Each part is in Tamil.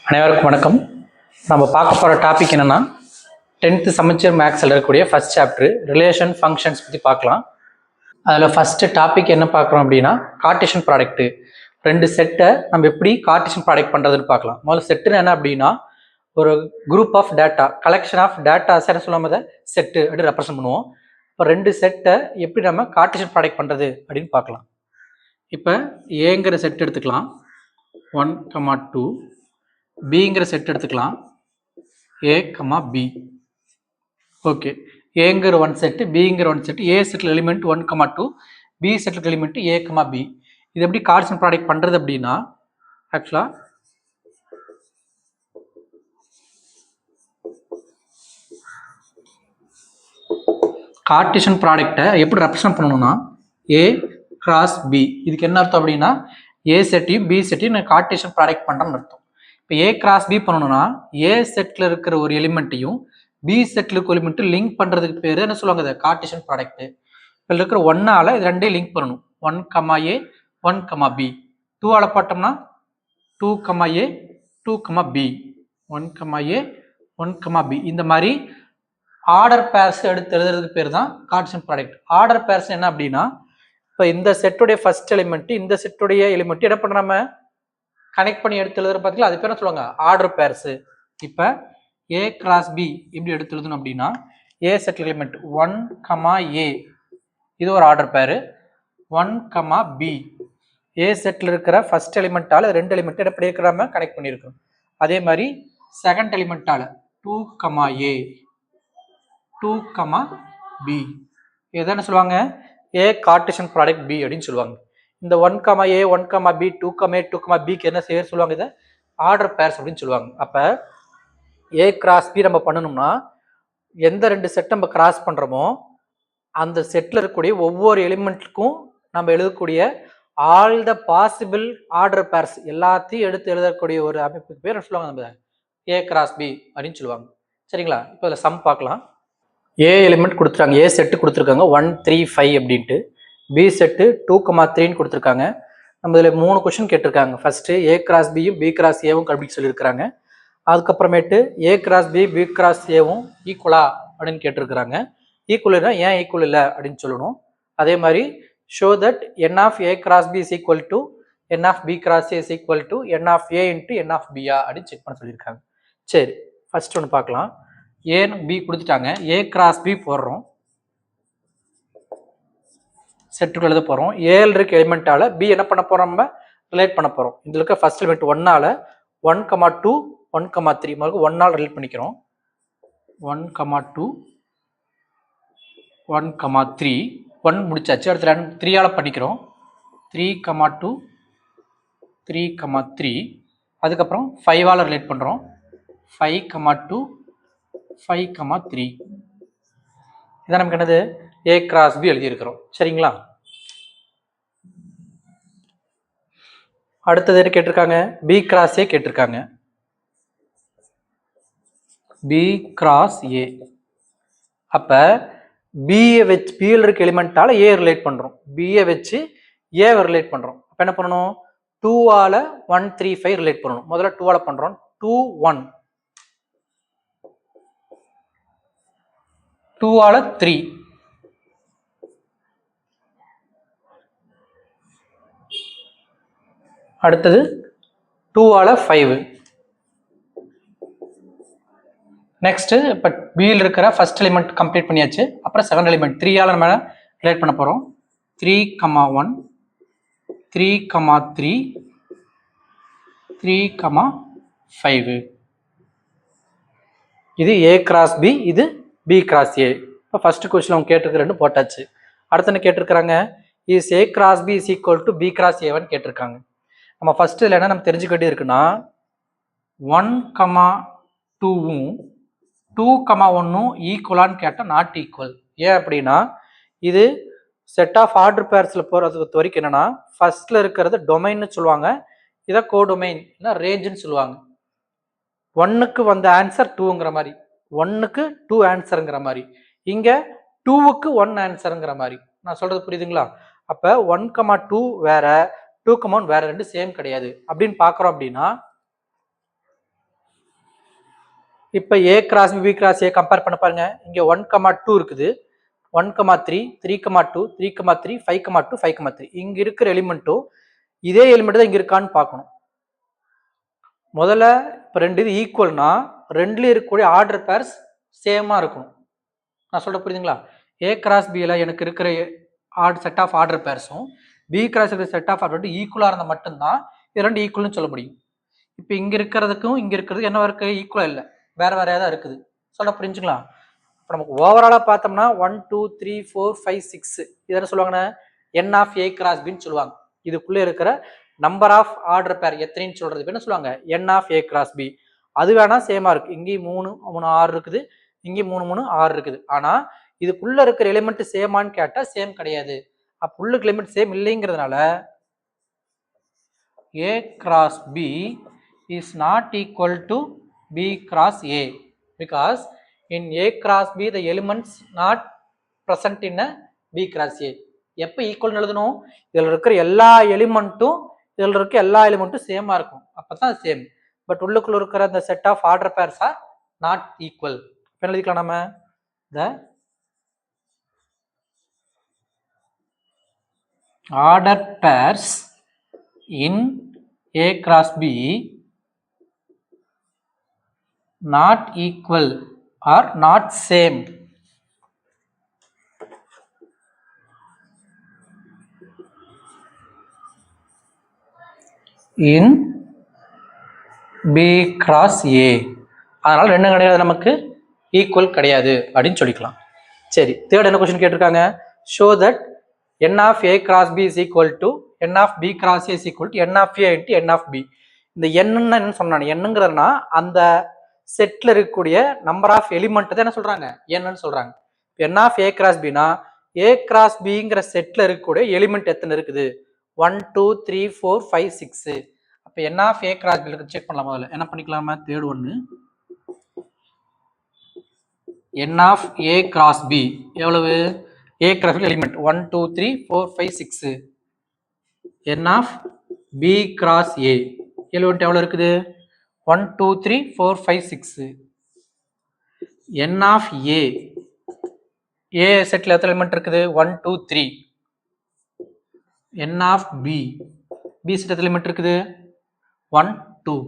அனைவருக்கும் வணக்கம். நம்ம பார்க்க போகிற டாபிக் என்னென்னா 10th சமச்சீர் மேக்ஸில் இருக்கக்கூடிய ஃபர்ஸ்ட் சாப்டர் ரிலேஷன் ஃபங்க்ஷன்ஸ் பற்றி பார்க்கலாம். அதில் ஃபஸ்ட்டு டாபிக் என்ன பார்க்குறோம் அப்படின்னா கார்ட்டீசியன் ப்ராடக்ட்டு. ரெண்டு செட்டை நம்ம எப்படி கார்ட்டீசியன் ப்ராடக்ட் பண்ணுறதுன்னு பார்க்கலாம். முதல்ல செட்டுன்னு என்ன அப்படின்னா ஒரு group of data, collection of datas என்ன சொல்லாமல் அதை செட்டு அப்படின்னு ரெப்ரசன்ட் பண்ணுவோம். இப்போ ரெண்டு செட்டை எப்படி நம்ம கார்ட்டீசியன் ப்ராடக்ட் பண்ணுறது அப்படின்னு பார்க்கலாம். இப்போ ஏங்கிற செட் எடுத்துக்கலாம் 1, 2. பிங்கிற செட் எடுத்துக்கலாம் ஏ, பி. ஓகே, ஏங்கிற ஒன் செட்டு, பிங்கிற ஒன் செட்டு, ஏ செட்டில் எலிமெண்ட் 1, 2, பி செட்டில் எலிமெண்ட் ஏ, பி. இது எப்படி கார்ட்டீசியன் ப்ராடக்ட் பண்ணுறது அப்படின்னா ஆக்சுவலாக கார்ட்டீசியன் ப்ராடக்டை எப்படி ரெப்ரசன்ட் பண்ணணும்னா ஏ கிராஸ் பி. இதுக்கு என்ன அர்த்தம் அப்படின்னா ஏ செட்டையும் பி செட்டையும் நான் கார்ட்டீசியன் ப்ராடக்ட் பண்ணுறேன்னு அர்த்தம். இப்போ ஏ கிராஸ் பி பண்ணணும்னா ஏ செட்டில் இருக்கிற ஒரு எலிமெண்ட்டையும் பி செட்டில் இருக்க எலிமெண்ட்டும் லிங்க் பண்ணுறதுக்கு பேர் என்ன சொல்லுவாங்க, அதை கார்ட்டீசியன் ப்ராடக்ட்டு. இதில் இருக்கிற ஒன்னால் இது ரெண்டையும் லிங்க் பண்ணணும். 1, A 1, B. 2ஆல் போட்டோம்னா 2, A 2, B. 1, A 1, B. இந்த மாதிரி ஆர்டர் பேர்ஸ் எடுத்து எழுதுறதுக்கு பேர் தான் கார்ட்டீசியன் ப்ராடக்ட். ஆர்டர் பேர்ஸ் என்ன அப்படின்னா இப்போ இந்த செட்டுடைய ஃபர்ஸ்ட் எலிமெண்ட் இந்த செட்டுடைய எலிமெண்ட் என்ன பண்ணுறாம கனெக்ட் பண்ணி எடுத்து எழுதுற பார்த்தீங்களா, அது பேர் என்ன சொல்லுவாங்க, ஆர்டர் பேர்ஸ். இப்போ ஏ கிராஸ் பி எப்படி எடுத்து எழுதணும் அப்படின்னா ஏ செட்டில் எலிமெண்ட் 1, A இது ஒரு ஆர்டர் பேரு. 1, B ஏ செட்டில் இருக்கிற ஃபர்ஸ்ட் எலிமெண்டால ரெண்டு எலிமெண்ட் எப்படி இருக்கிறாம கனெக்ட் பண்ணியிருக்கோம். அதே மாதிரி செகண்ட் எலிமெண்டால 2, A 2, B எதுன்னு சொல்லுவாங்க, ஏ கார்ட்டீசியன் ப்ராடக்ட் பி அப்படின்னு சொல்லுவாங்க. இந்த 1, A 1, B 2, A 2, Bக்கு என்ன செய்ய சொல்லுவாங்க, இதை ஆர்டர் பேர்ஸ் அப்படின்னு சொல்லுவாங்க. அப்போ ஏ கிராஸ் பி நம்ம பண்ணணும்னா எந்த ரெண்டு செட் நம்ம கிராஸ் பண்ணுறோமோ அந்த செட்டில் இருக்கக்கூடிய ஒவ்வொரு எலிமெண்ட்டுக்கும் நம்ம எழுதக்கூடிய all the possible order pairs எல்லாத்தையும் எடுத்து எழுதக்கூடிய ஒரு அமைப்புக்கு பேர் சொல்லுவாங்க நம்ம ஏ கிராஸ் பி அப்படின்னு சொல்லுவாங்க. சரிங்களா? இப்போ இதில் சம் பார்க்கலாம். ஏ எலிமெண்ட் கொடுத்துருக்காங்க, ஏ செட்டு கொடுத்துருக்காங்க 1, 3, 5 அப்படின்ட்டு. பி செட்டு 2, 3ன்னு கொடுத்துருக்காங்க. நம்ம இதில் 3 கொஸ்டின் கேட்டிருக்காங்க. ஃபர்ஸ்ட்டு ஏ கிராஸ் பியும் பி கிராஸ் ஏவும் கண்டுபிடிச்சு சொல்லியிருக்கிறாங்க. அதுக்கப்புறமேட்டு A cross B B cross ஏவும் ஈக்குவலா அப்படின்னு கேட்டிருக்கிறாங்க. ஈக்குவல்னா ஏன் ஈக்குவல் இல்லை அப்படின்னு சொல்லணும். அதே மாதிரி show that n of A cross B is equal to n of B cross A is equal to n of A into n of பியா அப்படின்னு செக் பண்ண சொல்லியிருக்காங்க. சரி, ஃபர்ஸ்ட் ஒன்று பார்க்கலாம். ஏன்னு பி கொடுத்துட்டாங்க, ஏ கிராஸ் பி போடுறோம், செட்டுக்கு எழுத போகிறோம். ஏழு இருக்க எலிமெண்ட்டால் பி என்ன பண்ண போகிறோம், நம்ம ரிலேட் பண்ண போகிறோம். இதில் இருக்க ஃபர்ஸ்ட் எலிமெண்ட் 1ஆல் 1, 2 1, 3 மாதிரி 1ஆல் ரிலேட் பண்ணிக்கிறோம். 1, 2 1, 3 1 முடிச்சாச்சு. அடுத்து 3ஆல் பண்ணிக்கிறோம். 3, 2 3, 3 அதுக்கப்புறம் 5ஆல் ரிலேட் பண்ணுறோம். 5, 2 5, 3 இதான் நமக்கு என்னது ஏ கிராஸ் பி எழுதியிருக்கிறோம். சரிங்களா? அடுத்தது என்ன கேட்டிருக்காங்க, பி கிராஸ் ஏ கேட்டிருக்காங்க. B cross A. அப்போ பிஏ வச்சு பியில் இருக்க எலிமெண்ட்டால் ஏ ரிலேட் பண்ணுறோம், பிஏ வச்சு ஏவை ரிலேட் பண்ணுறோம். அப்போ என்ன பண்ணணும், 2ஆல் 1, 3, 5 ரிலேட் பண்ணணும். முதல்ல 2ஆல் பண்ணுறோம். 2, 1 2ஆல் 3 அடுத்தது 2ஆல் 5. நெக்ஸ்ட் இப்போ பியில் இருக்கிற ஃபர்ஸ்ட் எலிமெண்ட் கம்ப்ளீட் பண்ணியாச்சு. அப்புறம் செகண்ட் எலிமெண்ட் 3ஆல் நம்ம ரிலேட் பண்ண போகிறோம். 3, 1 3, 3 3, 5 இது ஏ கிராஸ் பி, இது பி கிராஸ் ஏ. இப்போ ஃபர்ஸ்ட் கொஸ்டின் அவங்க கேட்டிருக்க ரெண்டு போட்டாச்சு. அடுத்து என்ன கேட்டிருக்கிறாங்க, is A cross B is equal to B cross ஏவன் கேட்டிருக்காங்க. நம்ம ஃபர்ஸ்ட் இதில் என்ன நம்ம தெரிஞ்சுக்க வேண்டியது இருக்குன்னா 1, 2வும் 2, 1ம் ஈக்குவலான்னு கேட்டால் நாட் ஈக்குவல். ஏன் அப்படின்னா இது செட் ஆஃப் ஆர்டர் பேர்ஸில் போகிறது வரைக்கும் என்னன்னா ஃபர்ஸ்ட்ல இருக்கிறது டொமைன்னு சொல்லுவாங்க, இதை கோடொமைன் இல்லை ரேஞ்சுன்னு சொல்லுவாங்க. 1க்கு வந்த ஆன்சர் 2ங்கிற மாதிரி, 1க்கு 2 ஆன்சருங்கிற மாதிரி, இங்கே 2க்கு 1 ஆன்சருங்கிற மாதிரி. நான் சொல்றது புரியுதுங்களா? அப்போ 1, 2 வேற, 2, 1 வேற, ரெண்டு சேம் கிடையாது அப்படின்னு பார்க்குறோம். அப்படின்னா இப்போ A cross B cross A compare பண்ண பாருங்க. இங்கே 1,2 இருக்குது, 1,3, 3,2, 3,3, 5,2, 5,3. இங்க இருக்கிற எலிமெண்ட்டும் இதே எலிமெண்ட் தான் இங்க இருக்கான்னு பார்க்கணும். முதல்ல இப்போ ரெண்டு இது ஈக்குவல்னா ரெண்டுல இருக்கக்கூடிய ஆர்டர் பேர்ஸ் சேமா இருக்கணும். நான் சொல்ற புரியுதுங்களா? ஏ கிராஸ் பியில் எனக்கு இருக்கிற செட் ஆஃப் ஆர்டர் பேர்ஸும் பி கிராஸ் இருக்கிற செட் ஆஃப் ஆர்டர் ஈக்குவலாக இருந்தால் மட்டும்தான் இது ரெண்டு ஈக்குவல்னு சொல்ல முடியும். இப்போ இங்கே இருக்கிறதுக்கும் இங்கே இருக்கிறது என்ன இருக்கு? ஈக்குவலாக இல்லை, வேற வேறையாக தான் இருக்குது. சொல்ல புரிஞ்சுங்களா? இப்போ நமக்கு ஓவராலாக பார்த்தோம்னா 1, 2, 3, 4, 5, 6 இது என்ன சொல்லுவாங்கன்னா என் ஆஃப் ஏ கிராஸ் பின்னு சொல்லுவாங்க. இதுக்குள்ளே இருக்கிற நம்பர் ஆஃப் ஆர்டர் பேர் எத்தனைன்னு சொல்றது என்ன சொல்லுவாங்க? என் ஆஃப் ஏ கிராஸ் பி. அது வேணா சேமா இருக்கு. இங்கேயும் 3, 3, 6 இருக்குது, இங்கே 3, 3, 6 இருக்குது. ஆனா இதுக்குள்ள இருக்கிற எலிமெண்ட் சேமான்னு கேட்டா சேம் கிடையாது. அப்ப உள்ள எலிமெண்ட் சேம் இல்லைங்கிறதுனால A cross B is not equal to B cross A, because in A cross B the elements not present in a B cross A. எப்ப ஈக்குவல் எழுதணும்? இதுல இருக்கிற எல்லா எலிமெண்ட்டும் இதுல இருக்க எல்லா எலிமெண்ட்டும் சேமா இருக்கும், அப்பதான் சேம். பட் உள்ளுக்குள்ள இருக்கிற அந்த set of order pairs are not equal. இப்ப எழுதிக்கலாம் நம்ம the order pairs in A cross B not equal or not same in B cross A. அதனால ரெண்டு கிடையாது, நமக்கு ஈக்குவல் கிடையாது அப்படின்னு சொல்லிக்கலாம். சரி, தேர்ட் என்ன கொஸ்டின் கேட்டிருக்காங்க? show that n of A cross B is equal to n of B cross A is equal to n of A into n of B. இந்த n என்ன சொன்னாங்க? என்னங்கிறதுனா அந்த செட்ல இருக்கக்கூடிய நம்பர் ஆஃப் எலிமெண்ட் தான் என்ன சொல்றாங்க? என்னன்னு சொல்றாங்க. n of A cross B னா A cross Bங்கிற செட்ல இருக்கக்கூடிய எலிமெண்ட் எத்தனை இருக்குது? 1, 2, 3, 4, 5, 6. அப்ப n of A cross B check பண்ணலாம். முதல்ல என்ன பண்ணிக்கலாமா? தேர்ட் ஒன்னு n of A cross B எவ்வளவு? A cross B element 1, 2, 3, 4, 5, 6. n of B cross A element எவ்வளவு இருக்குது? 1, 2, 3, 4, 5, 6. n of A செட்ல எத்தனை எலிமெண்ட் இருக்குது? 1, 2, 3. n of B செட் எத்தனை எலிமெண்ட் இருக்குது? 1, 2.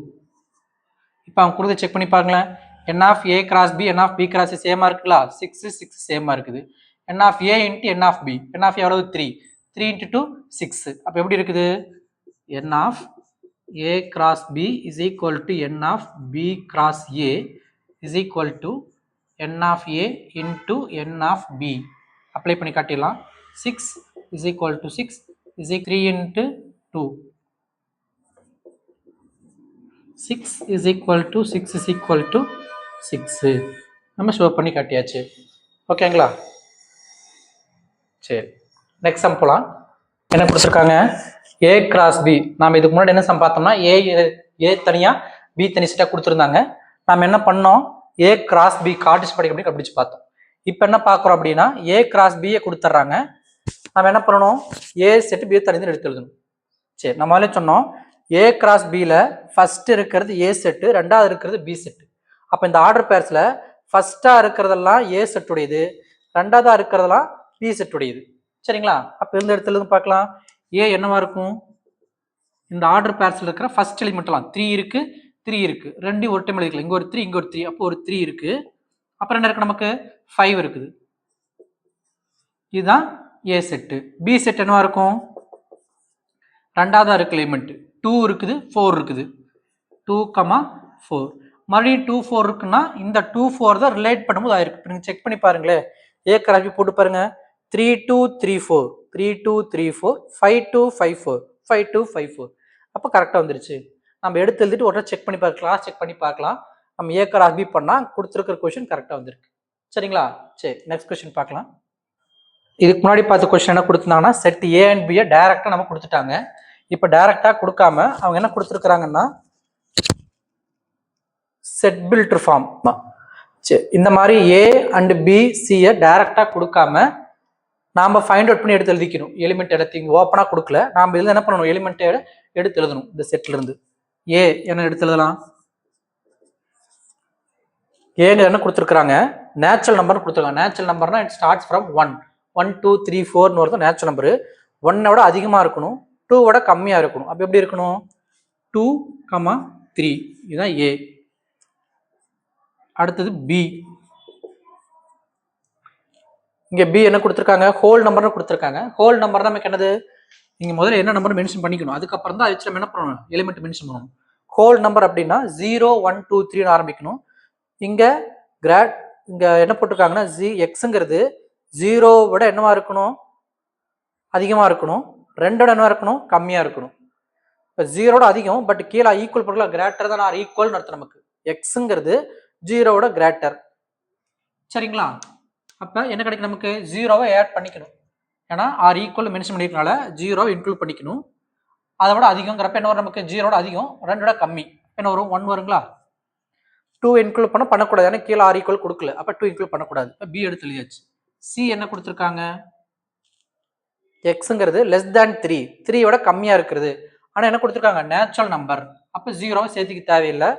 இப்போ அவங்க கொடுத்து செக் பண்ணி பாருங்களேன். n of A cross B n of B cross A சேமா இருக்குங்களா? 6, 6 சேமா இருக்குது. n of A into n of B, n of A எவ்வளவு? 3, 3 into 2, 6. அப்போ எப்படி இருக்குது? n of A cross B is equal to n of B cross A is equal to n of A into n of B. Apply பண்ணி காட்டிடலாம். 6 is equal to 6 is equal to 3 into 2. 6 is equal to 6 is equal to 6. நம்ம ஷோ பண்ணி காட்டியாச்சு. ஓகேங்களா? சரி, நெக்ஸ்ட் சம் போலாம். என்ன கொடுத்துருக்காங்க? A cross B. நாம இதுக்கு முன்னாடி என்ன சம் பார்த்தோம்னா A தனியா B தனி செட்டா கொடுத்துருந்தாங்க. நாம என்ன பண்ணோம்? A cross B கார்டிஸ் படிக்க அப்படி கண்டுபிடிச்சு பார்த்தோம். இப்போ என்ன பார்க்குறோம் அப்படின்னா A cross B கொடுத்துட்றாங்க. நம்ம என்ன பண்ணணும்? A செட் B தனி எடுத்து எழுதணும். சரி, நம்ம முதல்ல சொன்னோம் A cross Bல ஃபர்ஸ்ட் இருக்கிறது A செட்டு, ரெண்டாவது இருக்கிறது B செட்டு. அப்போ இந்த ஆர்டர் பேர்ஸ்ல ஃபர்ஸ்டா இருக்கிறதெல்லாம் A செட்டுடையது, ரெண்டாவதா இருக்கிறதெல்லாம் B செட்டுடையது. சரிங்களா? அப்போ இந்த இடத்துல இருந்து பார்க்கலாம். A என்னவா இருக்கும்? இந்த ஆர்டர் பேர்ஸ்ல இருக்கிற ஃபர்ஸ்ட் எலிமெண்ட்லாம் 3 இருக்கு, 3 இருக்கு, ரெண்டு ஒரு டைம் எழுதிக்கலாம். இங்க ஒரு 3, இங்க ஒரு 3, அப்போ ஒரு 3 இருக்கு. அப்புறம் என்ன இருக்கு? நமக்கு 5 இருக்குது. இதுதான் A செட்டு. B செட் என்னவா இருக்கும்? ரெண்டாவதா இருக்கு எலிமெண்ட் 2 இருக்குது, 4 இருக்குது. 2, 4. மறுபடியும் 2, 4 இருக்குன்னா இந்த 2, 4 தான் ரிலேட் பண்ணும்போது ஆயிருக்கு. நீங்க செக் பண்ணி பாருங்களேன். A cross B போட்டு பாருங்க. 3, 2, 3, 4, 3, 2, 3, 4, 5, 2, 5, 4, 5, 2, 5, 4. அப்போ கரெக்டாக வந்துருச்சு. நம்ம எடுத்து எழுதிட்டு உடனே செக் பண்ணி பார்க்கலாம், கிளாஸ் செக் பண்ணி பார்க்கலாம். நம்ம A cross B பண்ணா கொடுத்துருக்கிற கொஸ்டின் கரெக்டாக வந்திருக்கு. சரிங்களா? சரி, நெக்ஸ்ட் கொஸ்டின் பார்க்கலாம். இதுக்கு முன்னாடி பார்த்த கொஸ்டின் என்ன கொடுத்துருந்தாங்கன்னா செட் A அண்ட் B டைரக்டா நம்ம கொடுத்துட்டாங்க. இப்போ டைரக்டா கொடுக்காம அவங்க என்ன கொடுத்துருக்காங்கன்னா செட் பில்டர் ஃபார்ம். இந்த மாதிரி A அண்ட் B C டைரக்டா கொடுக்காம நாம ஃபைண்ட் அவுட் பண்ணி எடுத்து எழுதிக்கணும். எலிமெண்ட் எடுத்து ஓப்பனா கொடுக்கல, நாம இதுல என்ன பண்ணணும்? எலிமெண்ட் எடுத்து எழுதணும். இந்த செட்ல இருந்து A என்ன எடுத்து எழுதலாம்? ஏங்க என்ன கொடுத்துருக்காங்க, நேச்சுரல் நம்பர் கொடுத்துருக்காங்க. நேச்சுரல் நம்பர்னா இட் ஸ்டார்ட்ஸ் ஃப்ரம் 1 1 2 3 4ன்னு வருது நேச்சுரல் நம்பரு. 1 விட அதிகமாக இருக்கணும், 2 விட கம்மியாக இருக்கணும். அப்போ எப்படி இருக்கணும், 2, 3 இதுதான் ஏ. அடுத்தது பி. இங்க பி என்ன கொடுத்துருக்காங்க, ஹோல் நம்பர்னு கொடுத்துருக்காங்க. ஹோல் நம்பர் நமக்கு என்னது, நீங்க முதல்ல என்ன நம்பர் மென்ஷன் பண்ணிக்கணும், அதுக்கப்புறம் தான் வச்சு நம்ம என்ன பண்ணணும், எலிமெண்ட் மென்ஷன் பண்ணணும். ஹோல் நம்பர் அப்படின்னா 0 1 2 3 ஆரம்பிக்கணும். இங்க கிராட் இங்க என்ன போட்டிருக்காங்கன்னா எக்ஸுங்கிறது 0 விட என்னவா இருக்கணும், அதிகமா இருக்கணும். 2 விட என்னவா இருக்கணும், கம்மியா இருக்கணும். இப்போ 0 அதிகம், பட் கீழே ஈக்குவல் பண்ணலாம், கிரேட்டர் தான் ஆர் ஈக்குவல் அர்த்தம் நமக்கு. எக்ஸுங்கிறது 0 கிரேட்டர். சரிங்களா, அப்ப என்ன கிடைக்கும் நமக்கு, 0வை ஆட் பண்ணிக்கணும். ஏன்னா ஆர் ஈக்குவல் மென்ஷன் பண்ணிருக்கனால 0வை இன்க்ளூட் பண்ணிக்கணும். அதை விட அதிகங்கிறப்ப என்ன வரும் நமக்கு, 0 அதிகம் 2 விட கம்மி என்ன வரும், 1 வருங்களா. 2 இன்க்ளூட் பண்ணக்கூடாது, ஏன்னா கீழே ஆர் ஈக்குவல் கொடுக்கல, அப்ப 2 இன்க்ளூட் பண்ணக்கூடாது. இப்போ பி எடுத்து எழுதியாச்சு. சி என்ன கொடுத்துருக்காங்க, எக்ஸுங்கிறது லெஸ் தேன் 3 3 விட கம்மியா இருக்கிறது. ஆனா என்ன கொடுத்துருக்காங்க, நேச்சுரல் நம்பர். அப்ப 0வை சேர்த்துக்க தேவையில்லை,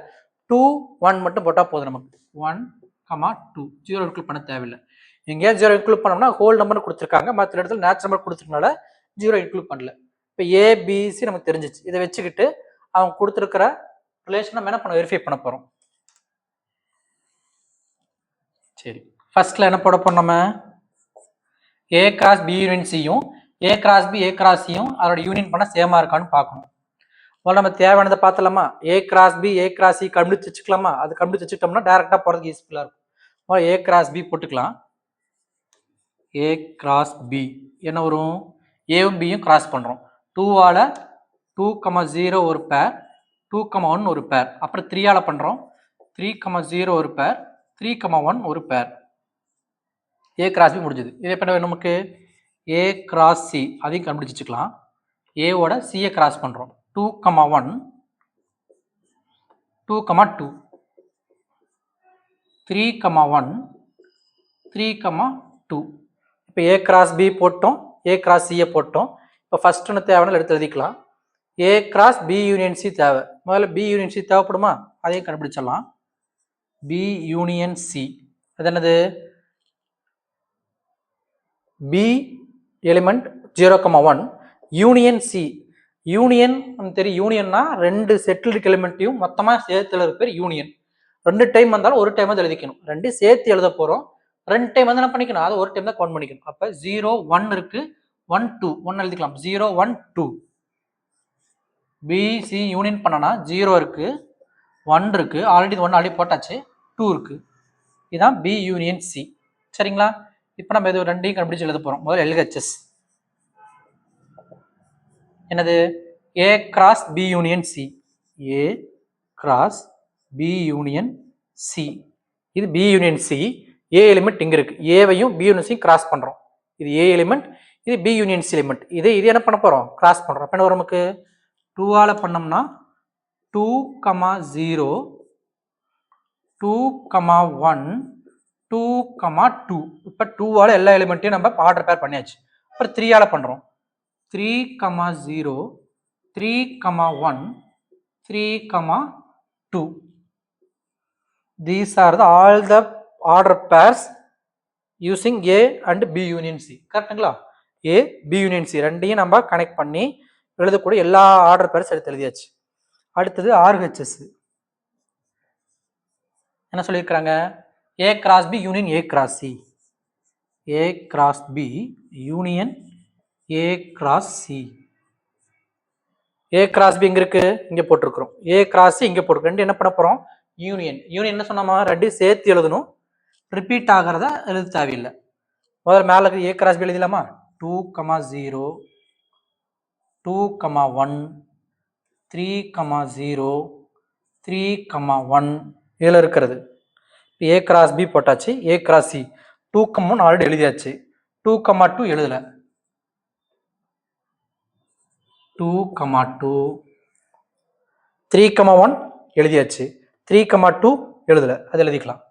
2 1 மட்டும் போட்டா போதும் நமக்கு. 1, 2 0 இன்க்ளூட் பண்ண தேவையில்லை. எங்கேயா 0 இன்க்ளூட் பண்ணோம்னா ஹோல் நம்பர் கொடுத்துருக்காங்க, மற்ற இடத்துல நேச்சுரல் நம்பர் கொடுத்துருக்கனால 0 இன்க்ளூட் பண்ணல. இப்போ ஏபிசி நமக்கு தெரிஞ்சிச்சு. இதை வச்சுக்கிட்டு அவங்க கொடுத்துருக்கிற ரிலேஷன் நம்ம என்ன பண்ண, வெரிஃபை பண்ண போறோம். சரி, ஃபர்ஸ்ட்ல என்ன போட போறோம், நம்ம ஏ கிராஸ் பி யூனியன் சியும் A cross B A cross சியும் அதோட யூனியன் பண்ண சேமா இருக்கான்னு பார்க்கணும். முதல்ல நம்ம தேவையானதை பார்த்தலாமா, A cross B A cross C கண்டுபிடிச்சு வச்சுக்கலாமா. அது கண்டுபிடிச்சு வச்சுக்கிட்டோம்னா டேரக்டா போறதுக்கு யூஸ்ஃபுல்லா இருக்கும். ஏ கிராஸ் பி போட்டுக்கலாம். ஏ கிராஸ் பி என்ன வரும், ஏவும் பியும் கிராஸ் பண்றோம். 2ஆல 2, 0 ஒரு பேர், 2, 1 ஒரு பேர். அப்புறம் 3ஆல பண்றோம், 3, 0 ஒரு பேர், 3, 1 ஒரு பேர். ஏ கிராஸ் பி முடிஞ்சது. இது எப்ப நமக்கு ஏ கிராஸ் சி அதையும் கண்டுபிடிச்சு வச்சுக்கலாம். ஏவோட சியை கிராஸ் பண்றோம், 2, 1 2, 2 3, 1 3, 2. இப்போ ஏ கிராஸ் பி போட்டோம், ஏ கிராஸ் சியை போட்டோம். இப்போ ஃபர்ஸ்ட் ஒன்று தேவைன்னு எடுத்து எழுதிக்கலாம். A cross B union C தேவை. முதல்ல பி யூனியன் சி தேவைப்படுமா, அதையும் கண்டுபிடிச்சிடலாம். பி யூனியன் சி அது என்னது, B element 0, 1 union C. Union தெரியும், யூனியன்னா ரெண்டு செட்டில் இருக்க எலிமெண்ட்டையும் மொத்தமா சேர்த்து எழுத பேர் யூனியன். 2 டைம் வந்தாலும் ஒரு டைம் வந்து எழுதிக்கணும், 2 சேர்த்து எழுத போறோம். 2 டைம் வந்து என்ன பண்ணிக்கணும், அதை ஒரு டைம் தான் கவுண்ட் பண்ணிக்கணும். அப்ப 0 1 இருக்கு, 1 2 1 எழுதிக்கலாம். 0 1 2 பிசி யூனியன் பண்ணனா 0 இருக்கு, 1 இருக்கு, ஆல்ரெடி 1 ஆல்ரெடி போட்டாச்சு, 2 இருக்கு. இதுதான் பி யூனியன் சி. சரிங்களா, இப்போ நம்ம இது ரெண்டையும் கண்டுபிடிச்சு எழுத போறோம். முதல்ல எல்ஹெச்எஸ் என்னது, A cross B union C. A cross B union C, இது B union C. A element இங்க இருக்கு, ஏவையும் பி யூனியன் சி கிராஸ் பண்றோம். இது ஏ எலிமெண்ட், இது பி யூனியன் சி எலிமெண்ட். இது என்ன பண்ண போறோம், கிராஸ் பண்றோம். அப்ப என்ன வரும் நமக்கு, 2ஆல பண்ணோம்னா 2, 0 2, 1 2, 2. இப்போ 2ஆல எல்லா எலிமெண்ட்டையும் நம்ம ஆர்டர் பேர் பண்ணியாச்சு. அப்புறம் 3ஆல பண்றோம், 3, 0 3, 1 3, 2. These are all the order pairs using A and B union C. கரெக்ட்டுங்களா, A B union C ரெண்டையும் நம்ம கனெக்ட் பண்ணி எழுதக்கூடிய எல்லா ஆர்டர் பேர்ஸ் எடுத்து எழுதியாச்சு. அடுத்தது RHS என்ன சொல்லியிருக்கிறாங்க, A cross B union A cross C. A cross B union A cross C. A cross B இங்க இருக்கு, இங்க போட்டிருக்கிறோம். ஏ கிராஸ் இங்க போட்டிருக்கோம். ரெண்டு என்ன பண்ண போறோம், யூனியன். யூனியன் என்ன சொன்னோமா, ரெண்டு சேர்த்து எழுதணும், ரிப்பீட் ஆகிறத எழுத தேவையில்லை. முதல்ல மேல இருக்கு ஏ கிராஸ் பி எழுதலாமா. 2, 0 2, 1 3, 0 3, 1 இதுல இருக்கிறது ஏ கிராஸ் பி போட்டாச்சு. ஏ கிராஸ் சி 2, 1 ஆல்ரெடி எழுதியாச்சு. 2, 2 எழுதல. 2, 2 3, 1 எழுதியாச்சு. 3, 2 எழுதல, அது எழுதிக்கலாம்.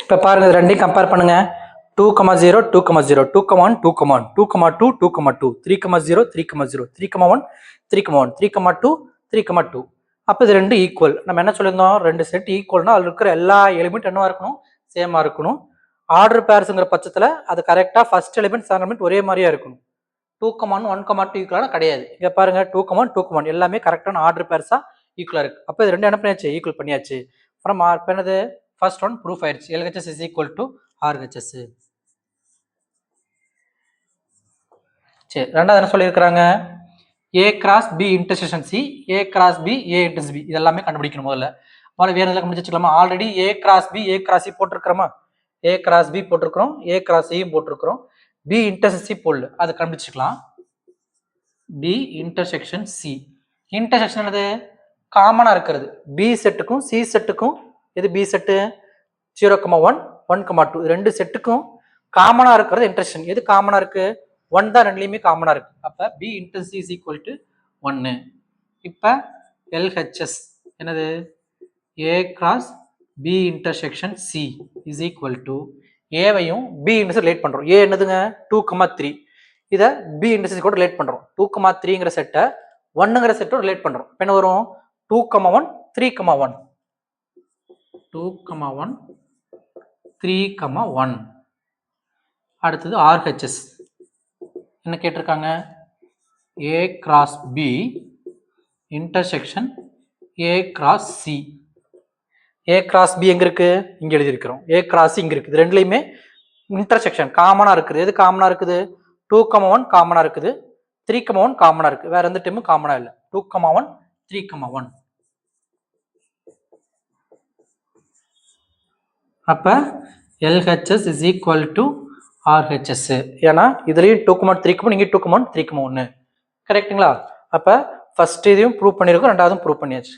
இப்போ பாருங்க இது ரெண்டையும் கம்பேர் பண்ணுங்க. 2,0 2,0 2,1 2,1 2,2 2,2 3,0 3,0 3,1 3,1 3,2 3,2. அப்போ இது ரெண்டு ஈக்குவல். நம்ம என்ன சொல்லியிருந்தோம், ரெண்டு செட் ஈக்குவல்னா அதில் இருக்கிற எல்லா எலிமெண்ட் என்னவா இருக்கணும், சேமா இருக்கணும். ஆர்டர் பேர்ஸுங்கிற பட்சத்தில் அது கரெக்டாக ஃபர்ஸ்ட் எலிமெண்ட் செகண்ட் எலிமெண்ட் ஒரே மாதிரியா இருக்கணும். 2,1 1,2 ஈக்குவலான கிடையாது. இங்கே பாருங்க 2,1 2,1 எல்லாமே கரெக்டான ஆர்டர் பேர்ஸா ஈக்குவலா இருக்கு. அப்போ இது ரெண்டு என்ன பண்ணியாச்சு, ஈக்குவல் பண்ணியாச்சு. அப்புறம் என்னது, ஃபர்ஸ்ட் ஒன் ப்ரூஃப் ஆயிடுச்சு. LHS is equal to RHS. சரி, ரெண்டாவது என்ன சொல்லியிருக்கிறாங்க, A cross B intersection C, A cross B A இன்டர்ஸ் B இதெல்லாமே கண்டுபிடிக்கணும். முதல்ல வேற எதாவது கண்டுபிடிச்சிக்கலாமா? Already A cross B A cross C போட்டிருக்கிறோமா, A கிராஸ் B போட்டிருக்கிறோம், A கிராஸ் C போட்டிருக்கிறோம், B இன்டர்செக்ஷன் C போடல, அது கண்டுபிடிச்சிக்கலாம். B இன்டர்செக்ஷன் C, இன்டர்செக்ஷன் என்னது, காமனா இருக்கிறது. B செட்டுக்கும் C செட்டுக்கும், இது B செட்டு 0,1 1,2 ரெண்டு செட்டுக்கும் காமனா இருக்கிறது இன்டர்செக்ஷன். எது காமனா இருக்கு, 1 தான் ரெண்டுலையுமே காமனா இருக்கு. அப்ப B inter C is equal to 1. இப்ப LHS என்னது, A cross B intersection C is equal to ஏவையும் B இன்டர்செக்ட் ரிலேட் பண்றோம். A என்னதுங்க 2,3, இத B இன்டர்செக்ட் கூட ரிலேட் பண்றோம். 2,3ங்கிற செட்டை 1ங்கிற செட்டோட ரிலேட் பண்றோம். என்ன வரும், 2,1 3,1 2,1 3,1. அடுத்தது RHS என்ன கேட்டிருக்காங்க, A cross B intersection A cross C. A cross B எங்க இருக்கு, இங்க எழுதியிருக்கிறோம். A கிராஸ் C இங்க இருக்கு. இது ரெண்டுலையுமே இன்டர்செக்ஷன் காமனா இருக்குது. எது காமனா இருக்குது, 2,1 காமனா இருக்குது, 3,1 காமனா இருக்கு. வேற எந்த டைமும் காமனா இல்லை. 2,1 3,1. அப்ப LHS is equal to RHS. ஏன்னா இதுலயும் 2,1 3,1 இங்க 2,1 3,1 கரெக்டுங்களா? அப்ப ஃபர்ஸ்ட் இதையும் ப்ரூவ் பண்ணிருக்கோம், ரெண்டாவதும் ப்ரூவ் பண்ணியாச்சு.